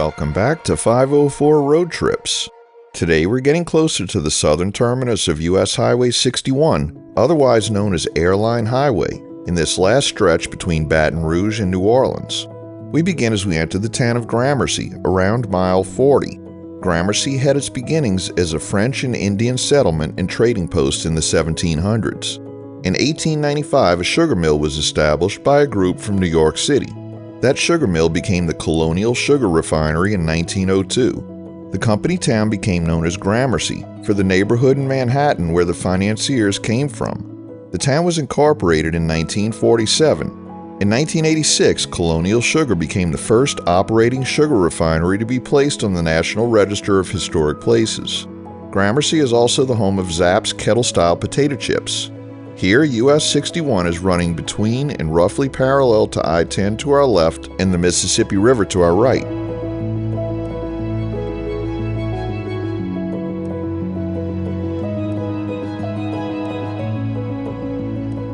Welcome back to 504 Road Trips. Today we're getting closer to the southern terminus of US Highway 61, otherwise known as Airline Highway, in this last stretch between Baton Rouge and New Orleans. We begin as we enter the town of Gramercy, around mile 40. Gramercy had its beginnings as a French and Indian settlement and trading post in the 1700s. In 1895, a sugar mill was established by a group from New York City. That sugar mill became the Colonial Sugar Refinery in 1902. The company town became known as Gramercy for the neighborhood in Manhattan where the financiers came from. The town was incorporated in 1947. In 1986, Colonial Sugar became the first operating sugar refinery to be placed on the National Register of Historic Places. Gramercy is also the home of Zapp's kettle-style potato chips. Here, US-61 is running between and roughly parallel to I-10 to our left and the Mississippi River to our right.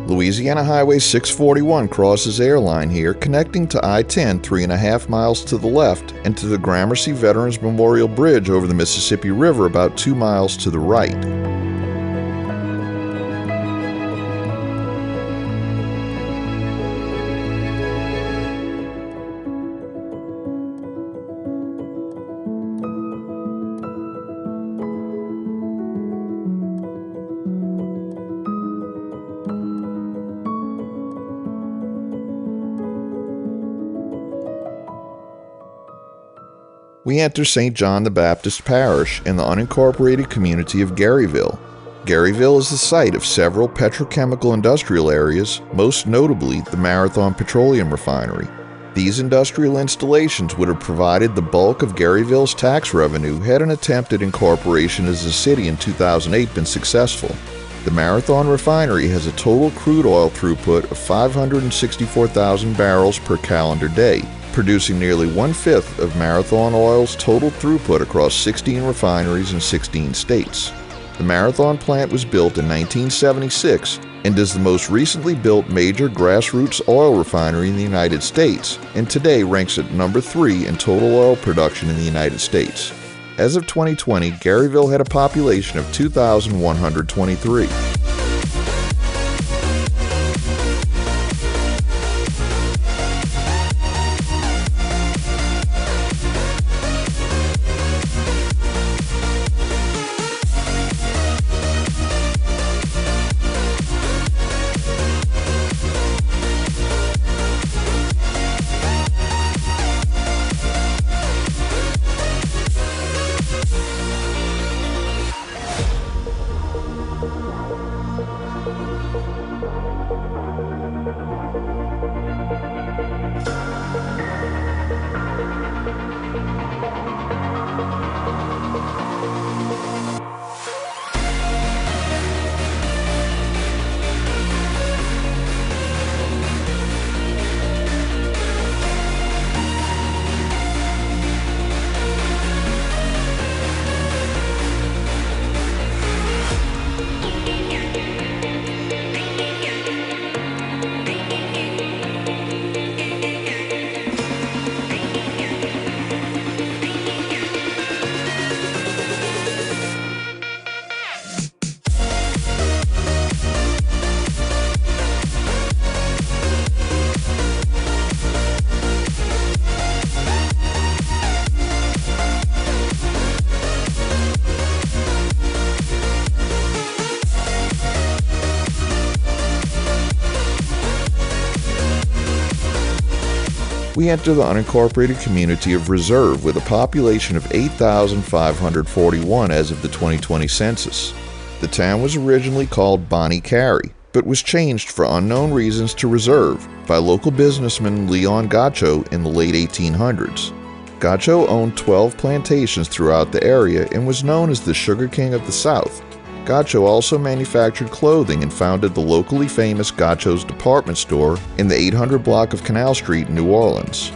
Louisiana Highway 641 crosses Airline here, connecting to I-10 3.5 miles to the left and to the Gramercy Veterans Memorial Bridge over the Mississippi River about 2 miles to the right. We enter St. John the Baptist Parish in the unincorporated community of Garyville. Garyville is the site of several petrochemical industrial areas, most notably the Marathon Petroleum Refinery. These industrial installations would have provided the bulk of Garyville's tax revenue had an attempt at incorporation as a city in 2008 been successful. The Marathon Refinery has a total crude oil throughput of 564,000 barrels per calendar day, producing nearly 1/5 of Marathon Oil's total throughput across 16 refineries in 16 states. The Marathon plant was built in 1976 and is the most recently built major grassroots oil refinery in the United States, and today ranks at number 3 in total oil production in the United States. As of 2020, Garyville had a population of 2,123. We enter the unincorporated community of Reserve with a population of 8,541 as of the 2020 census. The town was originally called Bonnie Carey, but was changed for unknown reasons to Reserve by local businessman Leon Gotcho in the late 1800s. Gotcho owned 12 plantations throughout the area and was known as the Sugar King of the South. Gotcho also manufactured clothing and founded the locally famous Gotcho's department store in the 800 block of Canal Street in New Orleans.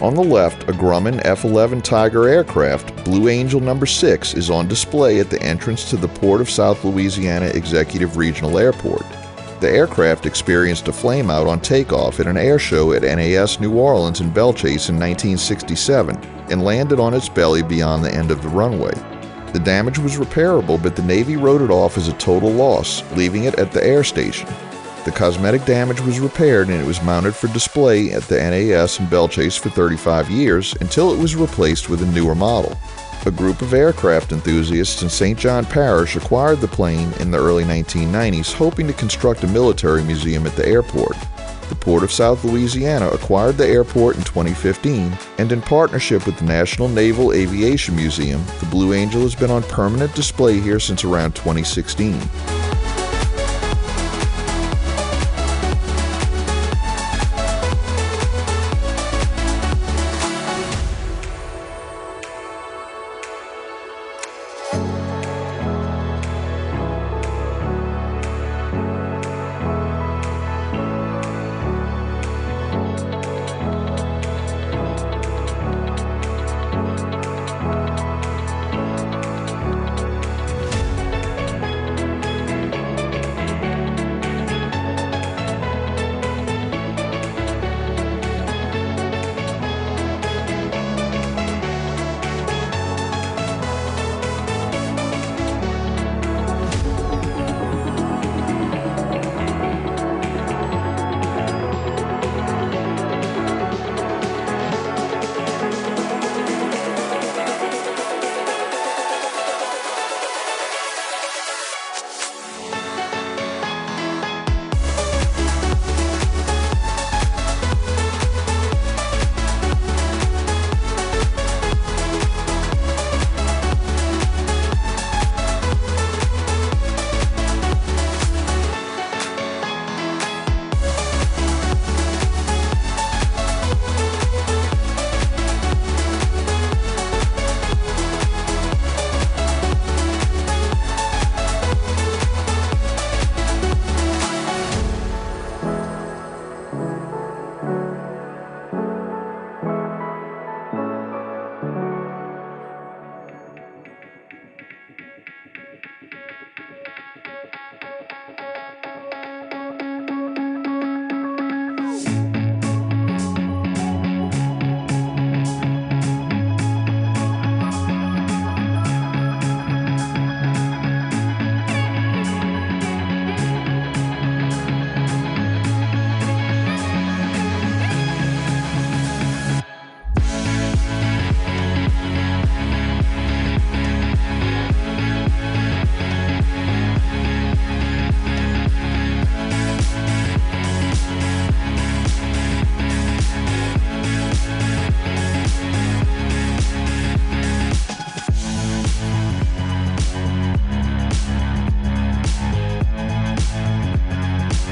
On the left, a Grumman F-11 Tiger aircraft, Blue Angel No. 6, is on display at the entrance to the Port of South Louisiana Executive Regional Airport. The aircraft experienced a flameout on takeoff at an air show at NAS New Orleans in Belchase in 1967 and landed on its belly beyond the end of the runway. The damage was repairable, but the Navy wrote it off as a total loss, leaving it at the air station. The cosmetic damage was repaired and it was mounted for display at the NAS in Belchase for 35 years until it was replaced with a newer model. A group of aircraft enthusiasts in St. John Parish acquired the plane in the early 1990s, hoping to construct a military museum at the airport. The Port of South Louisiana acquired the airport in 2015, and in partnership with the National Naval Aviation Museum, the Blue Angel has been on permanent display here since around 2016.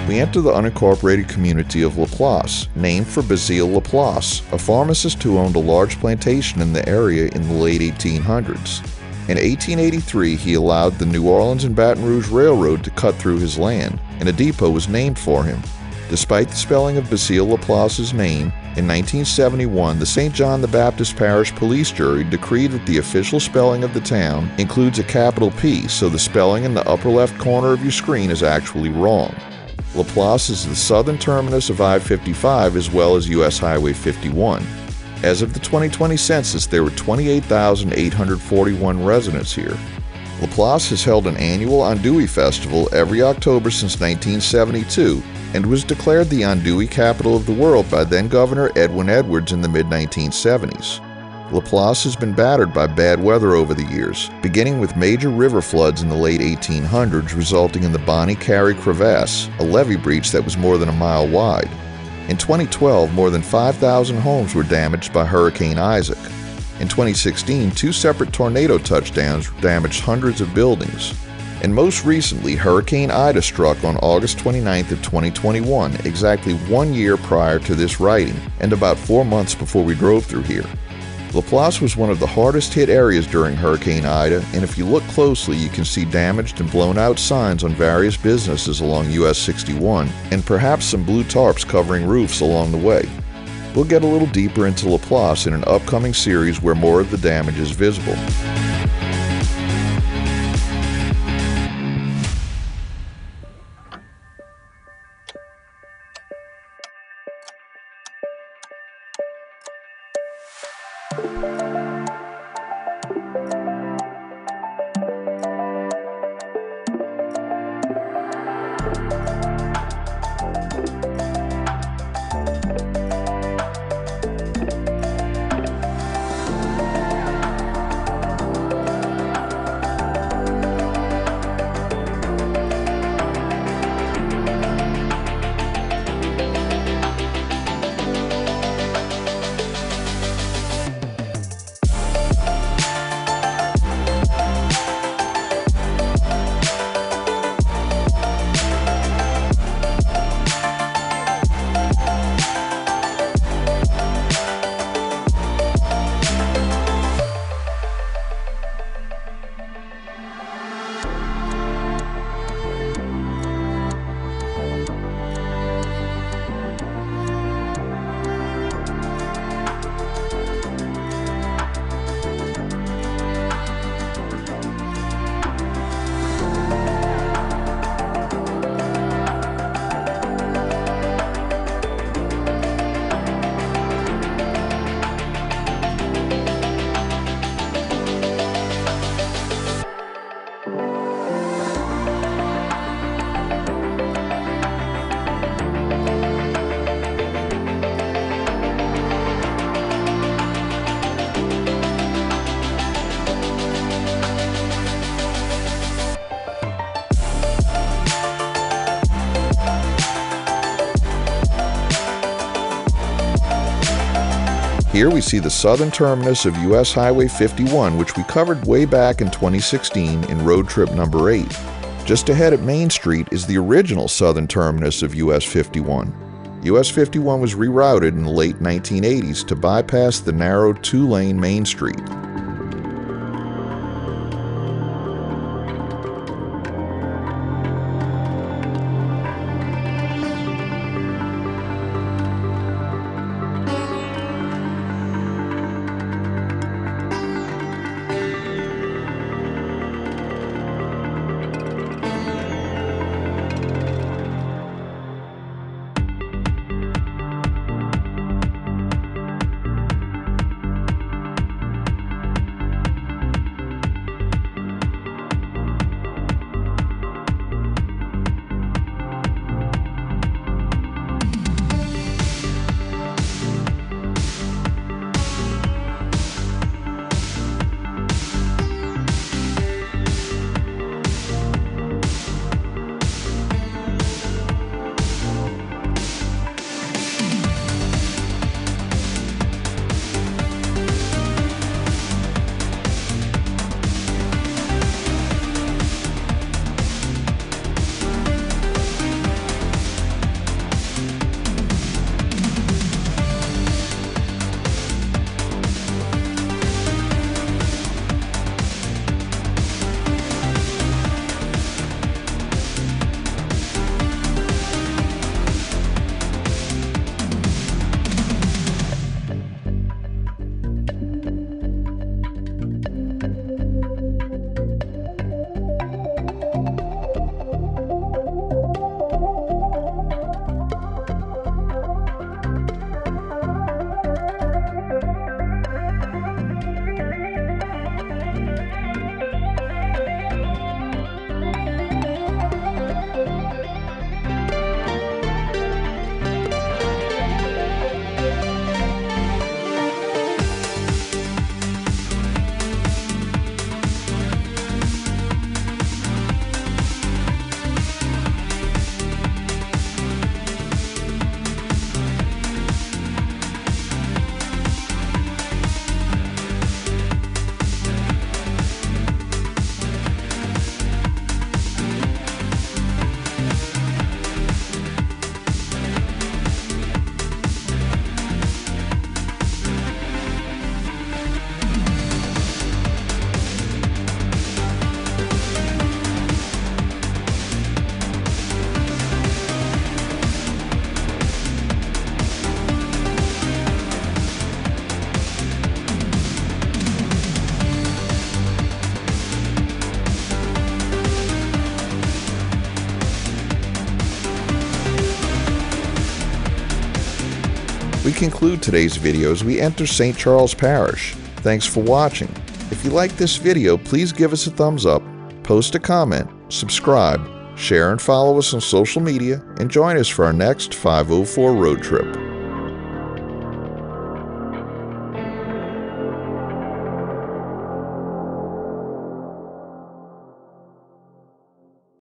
We enter the unincorporated community of LaPlace, named for Basile LaPlace, a pharmacist who owned a large plantation in the area in the late 1800s. In 1883, he allowed the New Orleans and Baton Rouge Railroad to cut through his land, and a depot was named for him. Despite the spelling of Basile LaPlace's name, in 1971, the St. John the Baptist Parish police jury decreed that the official spelling of the town includes a capital P, so the spelling in the upper left corner of your screen is actually wrong. LaPlace is the southern terminus of I-55 as well as US Highway 51. As of the 2020 census, there were 28,841 residents here. LaPlace has held an annual Andouille Festival every October since 1972 and was declared the Andouille capital of the world by then-Governor Edwin Edwards in the mid-1970s. LaPlace has been battered by bad weather over the years, beginning with major river floods in the late 1800s resulting in the Bonnie Carré Crevasse, a levee breach that was more than a mile wide. In 2012, more than 5,000 homes were damaged by Hurricane Isaac. In 2016, 2 separate tornado touchdowns damaged hundreds of buildings. And most recently, Hurricane Ida struck on August 29th of 2021, exactly 1 year prior to this writing, and about 4 months before we drove through here. LaPlace was one of the hardest hit areas during Hurricane Ida, and if you look closely you can see damaged and blown out signs on various businesses along US-61, and perhaps some blue tarps covering roofs along the way. We'll get a little deeper into LaPlace in an upcoming series where more of the damage is visible. Here we see the southern terminus of US Highway 51, which we covered way back in 2016 in road trip number 8. Just ahead at Main Street is the original southern terminus of US 51. US 51 was rerouted in the late 1980s to bypass the narrow 2-lane Main Street. We conclude today's video as we enter St. Charles Parish. Thanks for watching. If you like this video, please give us a thumbs up, post a comment, subscribe, share and follow us on social media, and join us for our next 504 road trip.